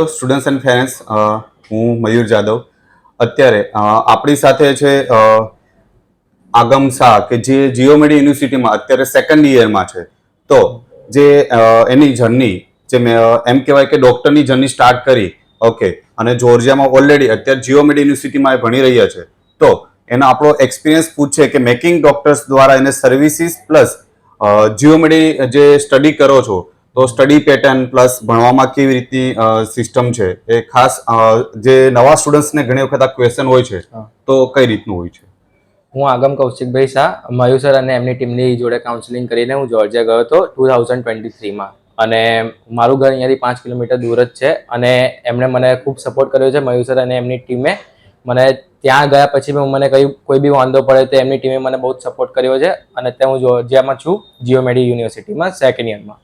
Students and ફેરેન્ટ્સ, હું મયુર જાદવ. અત્યારે આપણી સાથે છે આગમ શાહ કે જે જીઓમેડી યુનિવર્સિટીમાં અત્યારે સેકન્ડ યરમાં છે. તો જે એની જર્ની જે એમ કહેવાય કે ડોક્ટરની જર્ની સ્ટાર્ટ કરી, ઓકે, અને જોર્જિયામાં ઓલરેડી અત્યારે જીઓમેડી યુનિવર્સિટીમાં એ ભણી રહ્યા છે. તો એનો આપણો એક્સપિરિયન્સ પૂછે કે મેકિંગ ડોક્ટર્સ દ્વારા એને સર્વિસીસ પ્લસ જીઓમેડી જે સ્ટડી કરો છો તો સ્ટડી પેટર્ન પ્લસ ભણવામાં કેવી રીતની સિસ્ટમ છે એ ખાસ જે નવા સ્ટુડન્ટ્સને ઘણી વખત આ ક્વેશ્ચન હોય છે તો કઈ રીતનું હોય છે? હું આગમ કૌશિકભાઈ શાહ, મયુર સર અને એમની ટીમની જોડે કાઉન્સેલિંગ કરીને હું જોર્જિયા ગયો હતો 2023માં. અને મારું ઘર અહીંયાથી 5 કિલોમીટર દૂર જ છે અને એમણે મને ખૂબ સપોર્ટ કર્યો છે. મયુર સર અને એમની ટીમે મને ત્યાં ગયા પછી મને કોઈ બી વાંધો પડે તો એમની ટીમે મને બહુ જ સપોર્ટ કર્યો છે. અને અત્યારે હું જોર્જિયામાં છું, જીઓમેડી યુનિવર્સિટીમાં સેકન્ડ યરમાં.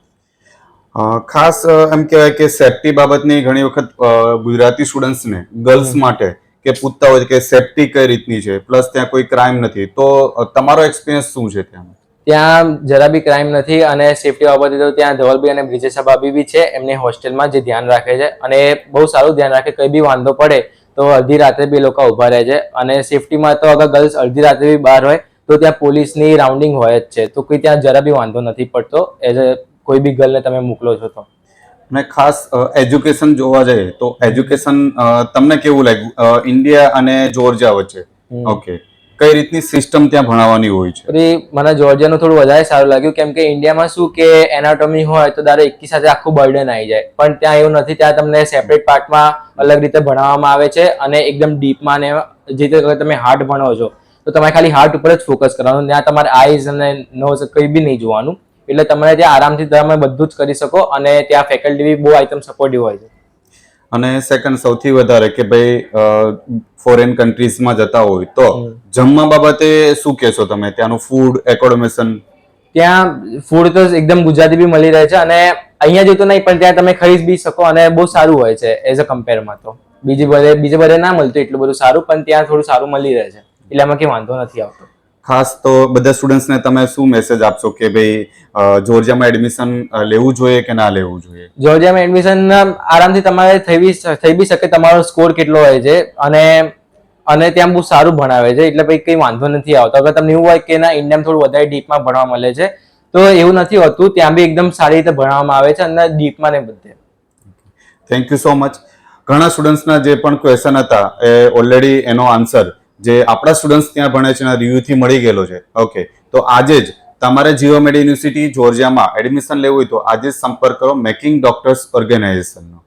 ખાસ એમ કહેવાય કે સેફટી બાબતની ઘણી વખત ગુજરાતી સ્ટુડન્ટ્સને ગર્લ્સ માટે કે પૂછતા હોય કે સેફટી કઈ રીતની છે, પ્લસ ત્યાં કોઈ ક્રાઇમ નથી, તો તમારો એક્સપિરિયન્સ શું છે ત્યાં? ત્યાં જરા બી ક્રાઇમ નથી અને સેફટી બાબતે તો ત્યાં ધવલભાઈ અને બ્રિજેશા ભાભી બી છે એમની હોસ્ટેલમાં જે ધ્યાન રાખે છે અને બહુ સારું ધ્યાન રાખે. કંઈ બી વાંધો પડે તો અડધી રાત્રે બી લોકો ઊભા રહે છે. અને સેફટીમાં તો અગર ગર્લ્સ અડધી રાત્રે બી બહાર હોય તો ત્યાં પોલીસની રાઉન્ડિંગ હોય જ છે. તો કોઈ ત્યાં જરા બી વાંધો નથી પડતો એઝ અ કોઈ બી ગર્લને તમે મોકલો છો તો. અને ખાસ એજ્યુકેશન જોવા જઈએ તો એજ્યુકેશન તમને કેવું લાગ્યું ઇન્ડિયા અને જોર્જિયા વચ્ચે? ઓકે, કઈ રીતની સિસ્ટમ ત્યાં ભણાવવાની હોય છે? મને જોર્જિયાનું થોડું વધારે સારું લાગ્યું, કેમ કે ઇન્ડિયામાં શું કે એનાટોમી હોય તો તારે એકી સાથે આખું બર્ડન આવી જાય, પણ ત્યાં એવું નથી. ત્યાં તમને સેપરેટ પાર્ટમાં અલગ રીતે ભણાવવામાં આવે છે અને એકદમ ડીપમાં ને જે રીતે તમે હાર્ટ ભણો છો તો તમારે ખાલી હાર્ટ ઉપર જ ફોકસ કરવાનું. ત્યાં તમારે આઈઝ અને નોઝ કંઈ બી નહીં જોવાનું. એટલે તમારે ત્યાં આરામથી તમે બધું જ કરી શકો અને ત્યાં ફેકલ્ટી બી બહુ આઈટમ સપોર્ટિવ હોય છે. અને સેકન્ડ સૌથી વધારે કે ભાઈ ફોરેન કન્ટ્રીઝમાં જતા હોય તો જમવા બાબતે શું કહેશો તમે? ત્યાંનું ફૂડ, એકોમોડેશન? ત્યાં ફૂડ તો એકદમ ગુજરાતી બી મળી રહે છે અને અહીંયા જેવું તો નહીં, પણ ત્યાં તમે ખાઈ બી શકો અને બહુ સારું હોય છે એઝ અ કમ્પેરમાં. તો બીજે બધે ના મળતું એટલું બધું સારું, પણ ત્યાં થોડું સારું મળી રહે છે એટલે એમાં કંઈ વાંધો નથી આવતો. ખાસ તો બધા સ્ટુડન્ટ્સને તમે શું મેસેજ આપશો કે ભાઈ જોર્જિયામાં એડમિશન લેવું જોઈએ કે ના લેવું જોઈએ? જોર્જિયામાં એડમિશન આરામથી તમારે થઈ બી શકે. તમારો સ્કોર કેટલો હોય છે અને ત્યાં બહુ સારું ભણાવે છે એટલે ભાઈ કંઈ વાંધો નથી આવતો. અગર તમને એવું હોય કે ના ઇન્ડિયામાં થોડું વધારે ડીપમાં ભણવા મળે છે તો એવું નથી હોતું. ત્યાં બી એકદમ સારી રીતે ભણાવવામાં આવે છે અને ડીપમાં ને બધે. Thank you so much. ઘણા સ્ટુડન્ટ્સના જે પણ ક્વેશ્ચન હતા એ ઓલરેડી એનો આન્સર જે આપણા સ્ટુડન્ટ્સ ત્યાં ભણે છે એના રિવ્યુથી મળી ગયેલો છે. ઓકે, તો આજે જ તમારે જીઓમેડી યુનિવર્સિટી જોર્જિયામાં એડમિશન લેવું હોય તો આજે જ સંપર્ક કરો મેકિંગ ડોક્ટર્સ ઓર્ગેનાઇઝેશનનો.